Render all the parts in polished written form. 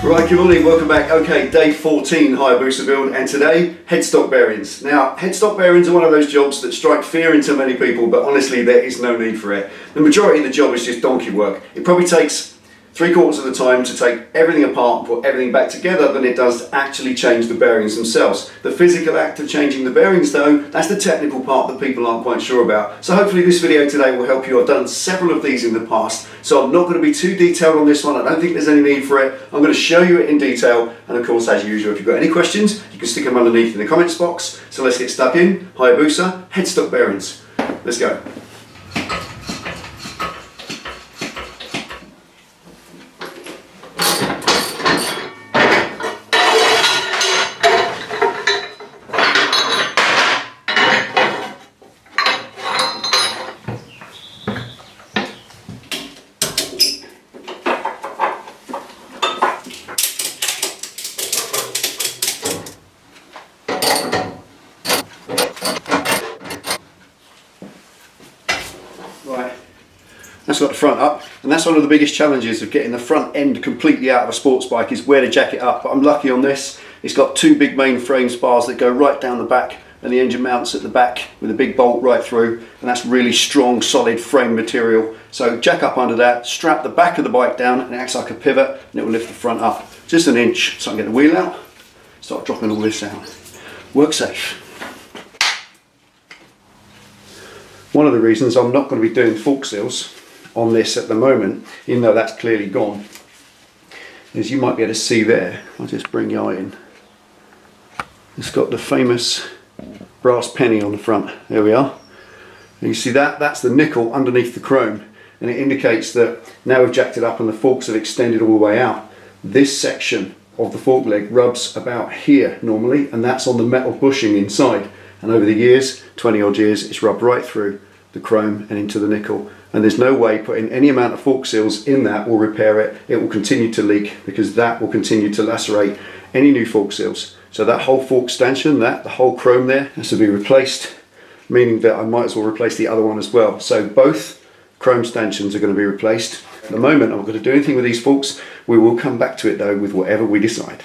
Right, good morning, welcome back. Okay, day 14 Hayabusa build, and today, headstock bearings. Now, headstock bearings are one of those jobs that strike fear into many people, but honestly there is no need for it. The majority of the job is just donkey work. It probably takes 3/4 of the time to take everything apart and put everything back together than it does to actually change the bearings themselves. The physical act of changing the bearings though, that's the technical part that people aren't quite sure about. So hopefully this video today will help you. I've done several of these in the past, so I'm not going to be too detailed on this one. I don't think there's any need for it. I'm going to show you it in detail, and of course, as usual, if you've got any questions, you can stick them underneath in the comments box. So let's get stuck in. Hayabusa, headstock bearings. Let's go. Right, that's got the front up, and that's one of the biggest challenges of getting the front end completely out of a sports bike is where to jack it up. But I'm lucky on this. It's got two big main frame spars that go right down the back, and the engine mounts at the back with a big bolt right through, and that's really strong, solid frame material. So jack up under that, strap the back of the bike down, and it acts like a pivot, and it will lift the front up just an inch. So I can get the wheel out, start dropping all this out. Work safe. One of the reasons I'm not going to be doing fork seals on this at the moment, even though that's clearly gone, is you might be able to see there. I'll just bring your eye in. It's got the famous brass penny on the front. There we are. And you see that? That's the nickel underneath the chrome, and it indicates that now we've jacked it up and the forks have extended all the way out. This section of the fork leg rubs about here normally, and that's on the metal bushing inside. And over the years, 20 odd years, it's rubbed right through the chrome and into the nickel. And there's no way putting any amount of fork seals in that will repair it. It will continue to leak because that will continue to lacerate any new fork seals. So that whole fork stanchion, the whole chrome there has to be replaced, meaning that I might as well replace the other one as well. So both chrome stanchions are going to be replaced. At the moment, I'm not going to do anything with these forks. We will come back to it though with whatever we decide.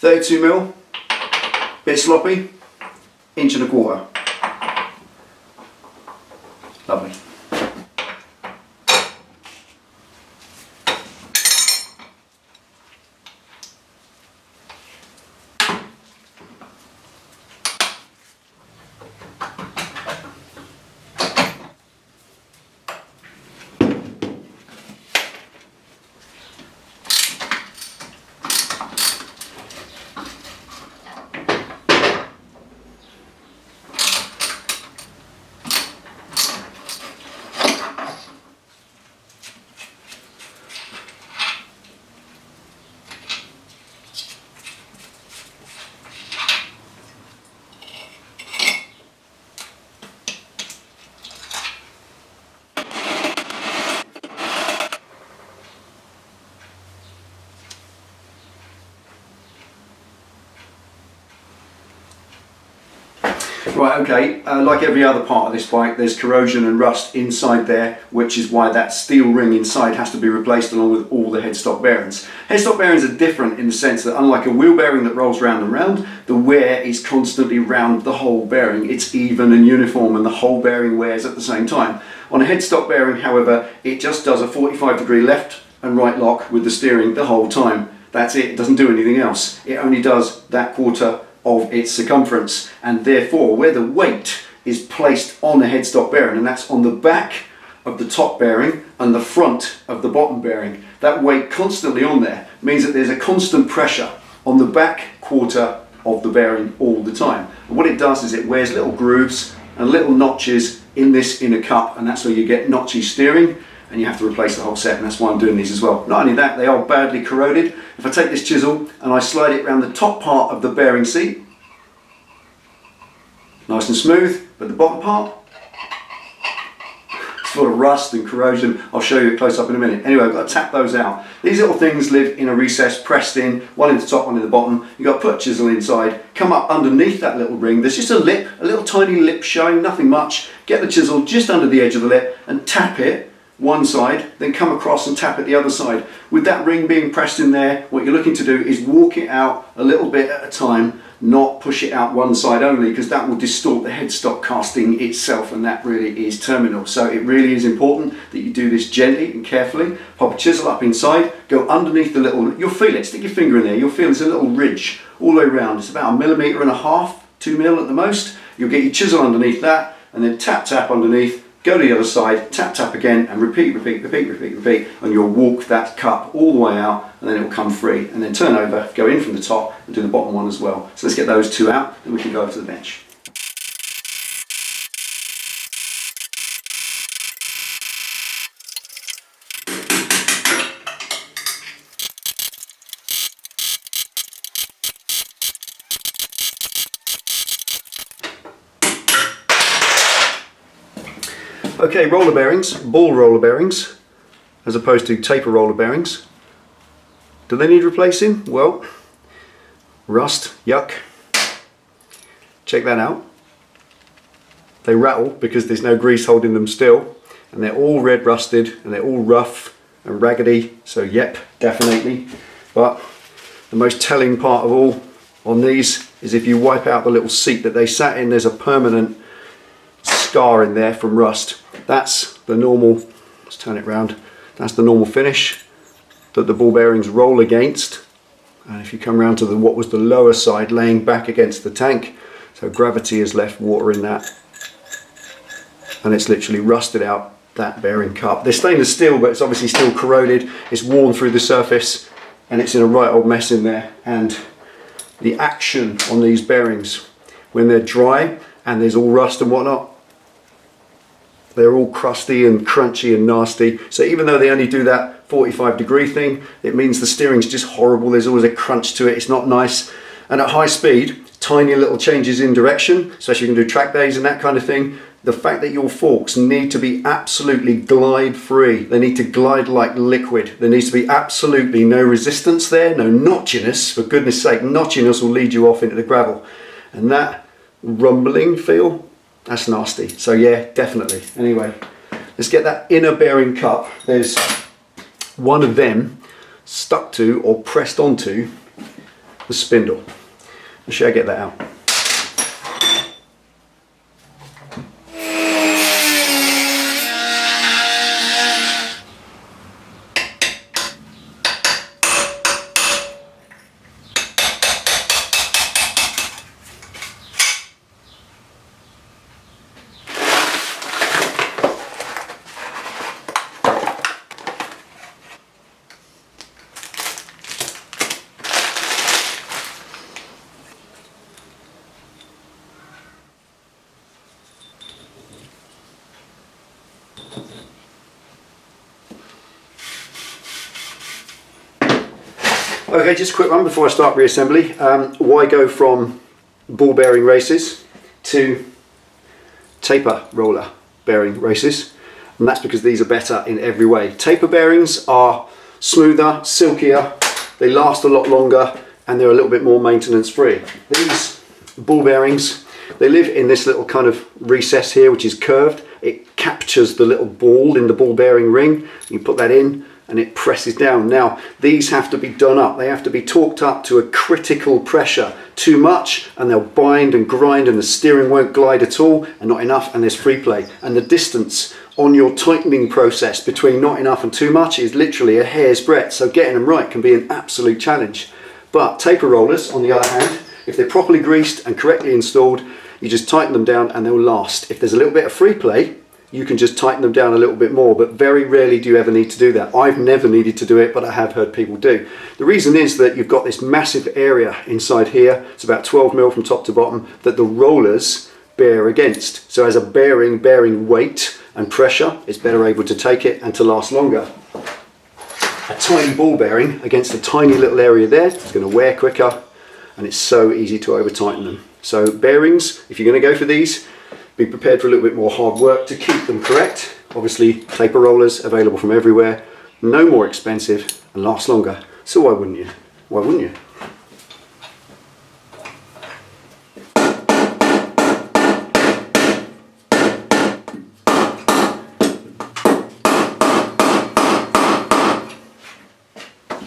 32mm, bit sloppy, 1.25 inches. Lovely. Right, okay, like every other part of this bike, there's corrosion and rust inside there, which is why that steel ring inside has to be replaced along with all the headstock bearings. Headstock bearings are different in the sense that unlike a wheel bearing that rolls round and round, the wear is constantly round the whole bearing. It's even and uniform and the whole bearing wears at the same time. On a headstock bearing, however, it just does a 45-degree left and right lock with the steering the whole time. That's it, it doesn't do anything else. It only does that quarter of its circumference, and therefore where the weight is placed on the headstock bearing, and that's on the back of the top bearing and the front of the bottom bearing, that weight constantly on there means that there's a constant pressure on the back quarter of the bearing all the time. And what it does is it wears little grooves and little notches in this inner cup, and that's where you get notchy steering, and you have to replace the whole set, and that's why I'm doing these as well. Not only that, they are badly corroded. If I take this chisel and I slide it around the top part of the bearing seat, nice and smooth, but the bottom part, it's full of rust and corrosion. I'll show you it close up in a minute. Anyway, I've got to tap those out. These little things live in a recess, pressed in, one in the top, one in the bottom. You've got to put a chisel inside, come up underneath that little ring. There's just a lip, a little tiny lip showing, nothing much. Get the chisel just under the edge of the lip and tap it one side, then come across and tap it the other side. With that ring being pressed in there, what you're looking to do is walk it out a little bit at a time, not push it out one side only, because that will distort the headstock casting itself, and that really is terminal. So it really is important that you do this gently and carefully. Pop a chisel up inside, go underneath the little, you'll feel it, stick your finger in there, you'll feel there's a little ridge all the way around. It's about 1.5 millimeters, 2 mil at the most. You'll get your chisel underneath that, and then tap, tap underneath, go to the other side, tap, tap again, and repeat, repeat, repeat, repeat, repeat, and you'll walk that cup all the way out, and then it will come free, and then turn over, go in from the top, and do the bottom one as well. So let's get those two out, then we can go over to the bench. Okay, roller bearings, ball roller bearings, as opposed to taper roller bearings. Do they need replacing? Well, rust, yuck. Check that out. They rattle because there's no grease holding them still, and they're all red rusted, and they're all rough and raggedy, so yep, definitely. But the most telling part of all on these is if you wipe out the little seat that they sat in, there's a permanent scar in there from rust. That's the normal, let's turn it round, that's the normal finish that the ball bearings roll against. And if you come round to what was the lower side, laying back against the tank, so gravity has left water in that, and it's literally rusted out that bearing cup. They're stainless steel, but it's obviously still corroded, it's worn through the surface, and it's in a right old mess in there. And the action on these bearings, when they're dry and there's all rust and whatnot, they're all crusty and crunchy and nasty. So even though they only do that 45-degree thing, it means the steering's just horrible. There's always a crunch to it, it's not nice. And at high speed, tiny little changes in direction, especially you can do track days and that kind of thing, the fact that your forks need to be absolutely glide free, they need to glide like liquid, there needs to be absolutely no resistance there, no notchiness, for goodness sake. Notchiness will lead you off into the gravel, and that rumbling feel, that's nasty. So yeah, definitely. Anyway, let's get that inner bearing cup. There's one of them stuck to or pressed onto the spindle. Let's show you how to get that out. Okay, just a quick one before I start reassembly. Why go from ball bearing races to taper roller bearing races? And that's because these are better in every way. Taper bearings are smoother, silkier, they last a lot longer, and they're a little bit more maintenance free. These ball bearings, They live in this little kind of recess here, which is curved. It captures the little ball in the ball bearing ring. You put that in and it presses down. Now, these have to be done up. They have to be torqued up to a critical pressure. Too much and they'll bind and grind and the steering won't glide at all, and not enough and there's free play. And the distance on your tightening process between not enough and too much is literally a hair's breadth. So getting them right can be an absolute challenge. But taper rollers, on the other hand, if they're properly greased and correctly installed, you just tighten them down and they'll last. If there's a little bit of free play, you can just tighten them down a little bit more, but very rarely do you ever need to do that. I've never needed to do it, but I have heard people do. The reason is that you've got this massive area inside here, it's about 12 mil from top to bottom, that the rollers bear against. So as a bearing weight and pressure, it's better able to take it and to last longer. A tiny ball bearing against a tiny little area there, it's going to wear quicker, and it's so easy to over tighten them. So bearings, if you're going to go for these, be prepared for a little bit more hard work to keep them correct. Obviously, taper rollers available from everywhere, no more expensive and last longer. So why wouldn't you? Why wouldn't you?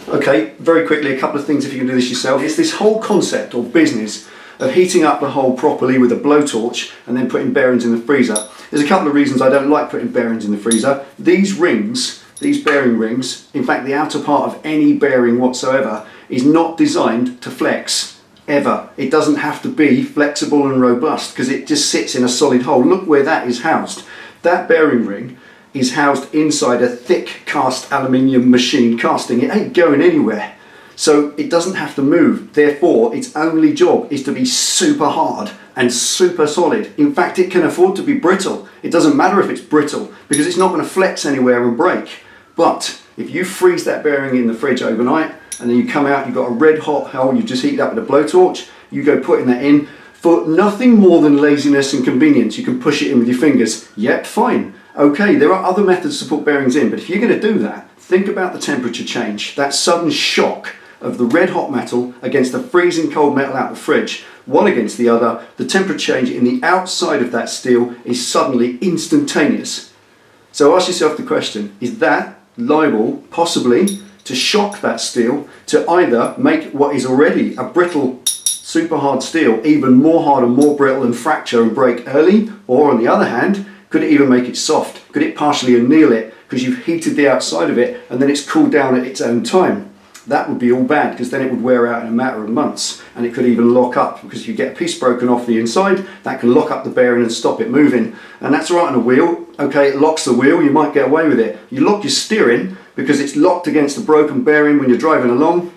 Okay, very quickly, a couple of things if you can do this yourself. It's this whole concept or business of heating up the hole properly with a blowtorch and then putting bearings in the freezer. There's a couple of reasons I don't like putting bearings in the freezer. These rings, these bearing rings, in fact the outer part of any bearing whatsoever, is not designed to flex, ever. It doesn't have to be flexible and robust because it just sits in a solid hole. Look where that is housed. That bearing ring is housed inside a thick cast aluminium machine casting. It ain't going anywhere. So it doesn't have to move. Therefore, its only job is to be super hard and super solid. In fact, it can afford to be brittle. It doesn't matter if it's brittle because it's not going to flex anywhere and break. But if you freeze that bearing in the fridge overnight and then you come out, you've got a red hot hole you've just heated up with a blowtorch, you go putting that in for nothing more than laziness and convenience. You can push it in with your fingers. Yep, fine. Okay, there are other methods to put bearings in, but if you're going to do that, think about the temperature change, that sudden shock of the red hot metal against the freezing cold metal out the fridge, one against the other. The temperature change in the outside of that steel is suddenly instantaneous. So ask yourself the question, is that liable possibly to shock that steel to either make what is already a brittle, super hard steel even more hard and more brittle and fracture and break early? Or on the other hand, could it even make it soft? Could it partially anneal it because you've heated the outside of it and then it's cooled down at its own time? That would be all bad because then it would wear out in a matter of months, and it could even lock up because if you get a piece broken off the inside, that can lock up the bearing and stop it moving. And that's right on a wheel. Okay, it locks the wheel, you might get away with it. You lock your steering because it's locked against the broken bearing when you're driving along.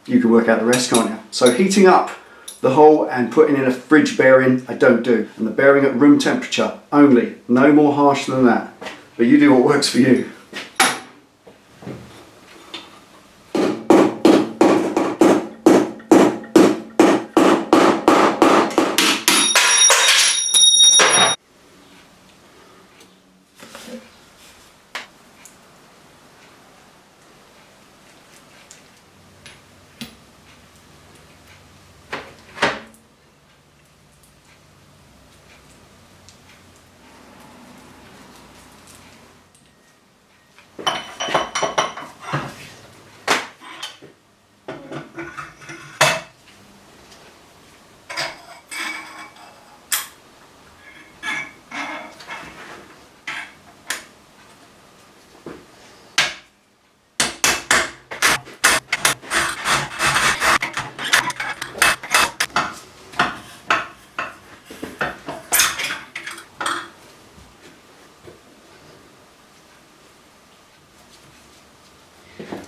You can work out the rest, can't you? So heating up the hole and putting in a fridge bearing, I don't do. And the bearing at room temperature only, no more harsh than that. But you do what works for you.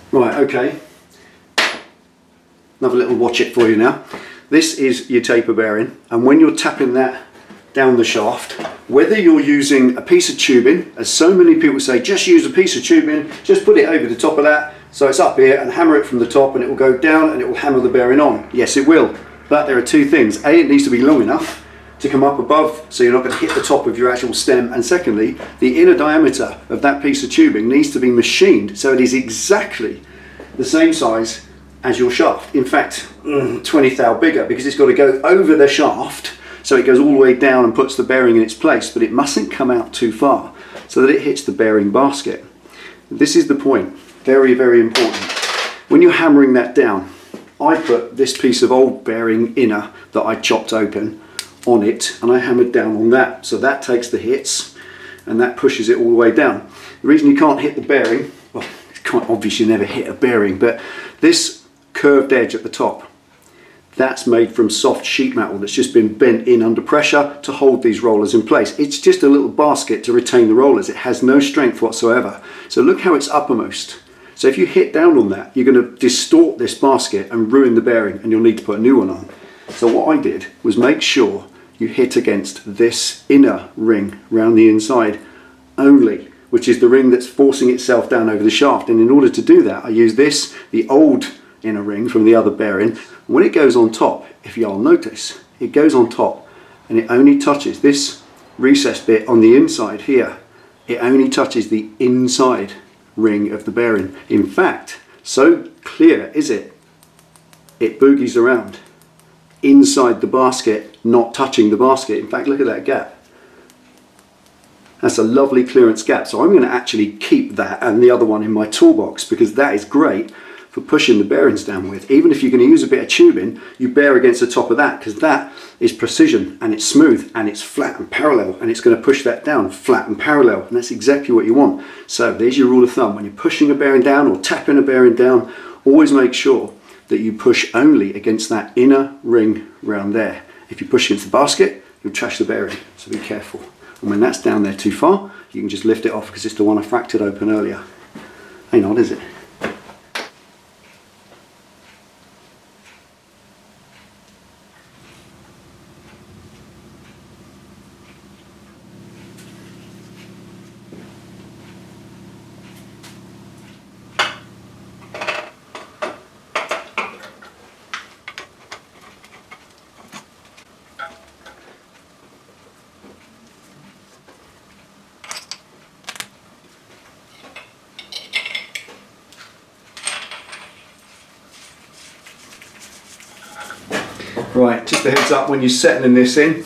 Right, okay, another little watch it for you now. This is your taper bearing, and when you're tapping that down the shaft, whether you're using a piece of tubing, as so many people say, just use a piece of tubing, just put it over the top of that, so it's up here, and hammer it from the top and it will go down and it will hammer the bearing on. Yes, it will, but there are two things. A, it needs to be long enough to come up above so you're not going to hit the top of your actual stem, and secondly, the inner diameter of that piece of tubing needs to be machined so it is exactly the same size as your shaft. In fact, 20 thou bigger, because it's got to go over the shaft so it goes all the way down and puts the bearing in its place, but it mustn't come out too far so that it hits the bearing basket. This is the point, very, very important. When you're hammering that down, I put this piece of old bearing inner that I chopped open on it, and I hammered down on that, so that takes the hits and that pushes it all the way down. The reason you can't hit the bearing, well, you can't obviously never hit a bearing, but this curved edge at the top, that's made from soft sheet metal that's just been bent in under pressure to hold these rollers in place. It's just a little basket to retain the rollers. It has no strength whatsoever. So look how it's uppermost. So if you hit down on that, you're going to distort this basket and ruin the bearing, and you'll need to put a new one on. So what I did was make sure you hit against this inner ring around the inside only, which is the ring that's forcing itself down over the shaft. And in order to do that, I use this, the old inner ring from the other bearing. When it goes on top, if you'll notice, it goes on top and it only touches this recessed bit on the inside here. It only touches the inside ring of the bearing. In fact, so clear is it, it boogies around inside the basket, not touching the basket. In fact, look at that gap. That's a lovely clearance gap. So I'm going to actually keep that and the other one in my toolbox, because that is great for pushing the bearings down with. Even if you're going to use a bit of tubing, you bear against the top of that, because that is precision and it's smooth and it's flat and parallel, and it's going to push that down flat and parallel, and that's exactly what you want. So there's your rule of thumb. When you're pushing a bearing down or tapping a bearing down, always make sure that you push only against that inner ring round there. If you push against the basket, you'll trash the bearing, so be careful. And when that's down there too far, you can just lift it off, because it's the one I fractured open earlier. Ain't odd, is it? Right, just a heads up when you're settling this in,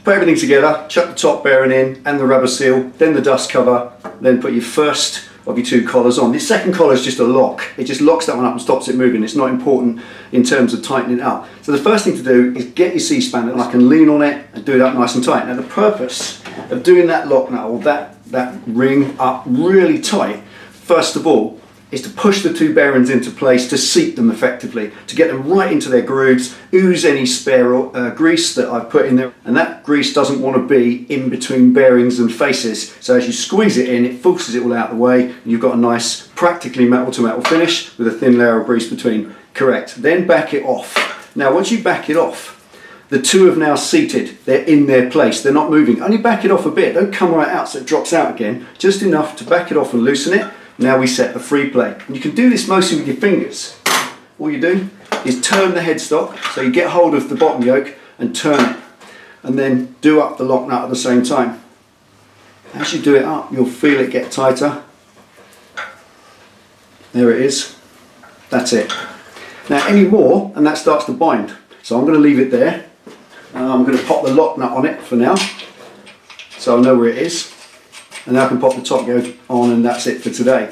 put everything together, chuck the top bearing in and the rubber seal, then the dust cover, then put your first of your two collars on. This second collar is just a lock. It just locks that one up and stops it moving. It's not important in terms of tightening it up. So the first thing to do is get your C-spanner, and I can lean on it and do it up nice and tight. Now the purpose of doing that lock nut, or that ring up really tight, first of all, is to push the two bearings into place, to seat them effectively, to get them right into their grooves, ooze any spare grease that I've put in there, and that grease doesn't want to be in between bearings and faces. So as you squeeze it in, it forces it all out of the way, and you've got a nice, practically metal to metal finish with a thin layer of grease between. Correct. Then back it off. Now once you back it off, the two have now seated, they're in their place, they're not moving. Only back it off a bit, don't come right out so it drops out again, just enough to back it off and loosen it. Now we set the free play. And you can do this mostly with your fingers. All you do is turn the headstock, so you get hold of the bottom yoke and turn it, and then do up the lock nut at the same time. As you do it up, you'll feel it get tighter. There it is. That's it. Now any more and that starts to bind. So I'm going to leave it there. I'm going to pop the lock nut on it for now, so I know where it is. And now I can pop the top yoke on, and that's it for today.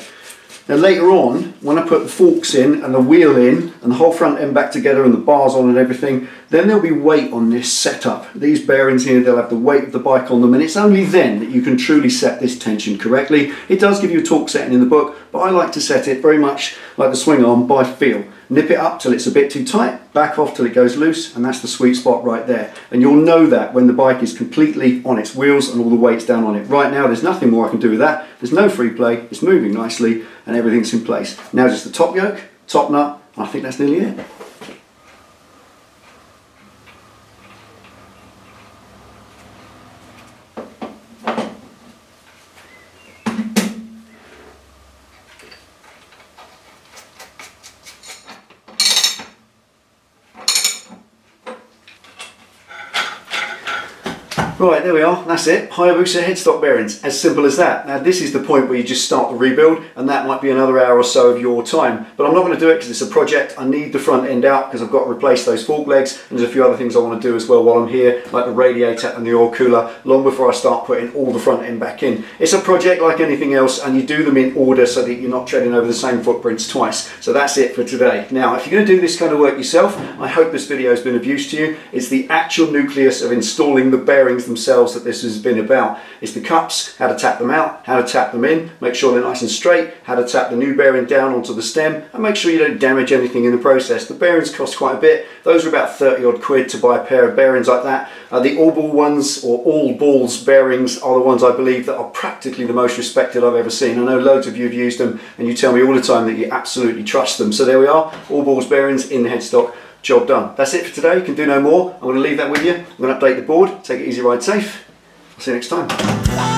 Now later on, when I put the forks in and the wheel in and the whole front end back together and the bars on and everything, then there'll be weight on this setup. These bearings here, they'll have the weight of the bike on them, and it's only then that you can truly set this tension correctly. It does give you a torque setting in the book, but I like to set it very much like the swing arm, by feel. Nip it up till it's a bit too tight, back off till it goes loose, and that's the sweet spot right there. And you'll know that when the bike is completely on its wheels and all the weight's down on it. Right now there's nothing more I can do with that. There's no free play, it's moving nicely and everything's in place. Now just the top yoke, top nut, and I think that's nearly it. Right, there we are, that's it. Hayabusa headstock bearings, as simple as that. Now this is the point where you just start the rebuild, and that might be another hour or so of your time. But I'm not going to do it because it's a project. I need the front end out because I've got to replace those fork legs, and there's a few other things I want to do as well while I'm here, like the radiator and the oil cooler, long before I start putting all the front end back in. It's a project like anything else, and you do them in order so that you're not treading over the same footprints twice. So that's it for today. Now, if you're going to do this kind of work yourself, I hope this video has been of use to you. It's the actual nucleus of installing the bearings themselves that this has been about. It's the cups, how to tap them out, how to tap them in, make sure they're nice and straight, how to tap the new bearing down onto the stem, and make sure you don't damage anything in the process. The bearings cost quite a bit. Those are about 30 odd quid to buy a pair of bearings like that. The all ball ones, or all balls bearings, are the ones I believe that are practically the most respected I've ever seen. I know loads of you have used them, and you tell me all the time that you absolutely trust them. So there we are, all balls bearings in the headstock. Job done. That's it for today. You can do no more. I'm going to leave that with you. I'm going to update the board. Take it easy, ride safe. I'll see you next time.